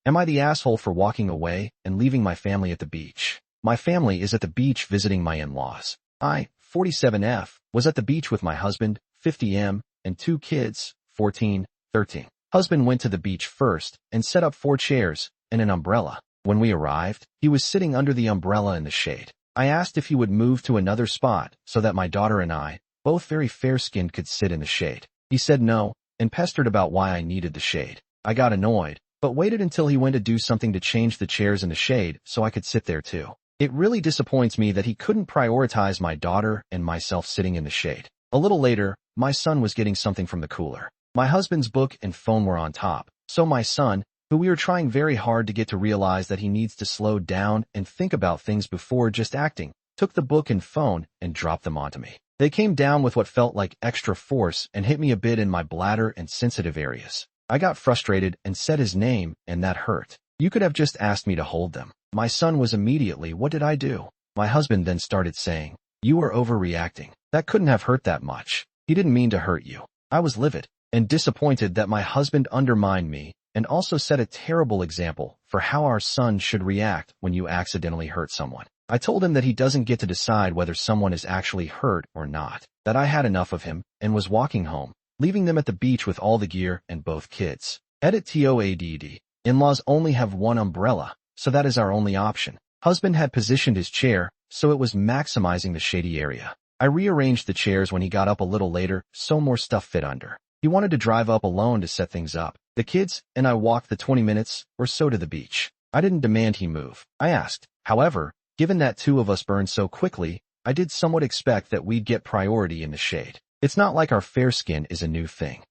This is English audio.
Am I the asshole for walking away and leaving my family at the beach? My family is at the beach visiting my in-laws. I, 47F, was at the beach with my husband, 50M, and 2 kids, 14, 13. Husband went to the beach first and set up 4 chairs and an umbrella. When we arrived, he was sitting under the umbrella in the shade. I asked if he would move to another spot so that my daughter and I, both very fair-skinned, could sit in the shade. He said no and pestered about why I needed the shade. I got annoyed, but waited until he went to do something to change the chairs in the shade so I could sit there too. It really disappoints me that he couldn't prioritize my daughter and myself sitting in the shade. A little later, my son was getting something from the cooler. My husband's book and phone were on top, so my son, who we are trying very hard to get to realize that he needs to slow down and think about things before just acting, took the book and phone and dropped them onto me. They came down with what felt like extra force and hit me a bit in my bladder and sensitive areas. I got frustrated and said his name, and that hurt. You could have just asked me to hold them. My son was immediately, what did I do? My husband then started saying, you were overreacting. That couldn't have hurt that much. He didn't mean to hurt you. I was livid and disappointed that my husband undermined me and also set a terrible example for how our son should react when you accidentally hurt someone. I told him that he doesn't get to decide whether someone is actually hurt or not, that I had enough of him and was walking home, leaving them at the beach with all the gear and both kids. Edit TOADD. In-laws only have one umbrella, so that is our only option. Husband had positioned his chair, so it was maximizing the shady area. I rearranged the chairs when he got up a little later, so more stuff fit under. He wanted to drive up alone to set things up. The kids and I walked the 20 minutes or so to the beach. I didn't demand he move. I asked. However, given that 2 of us burned so quickly, I did somewhat expect that we'd get priority in the shade. It's not like our fair skin is a new thing.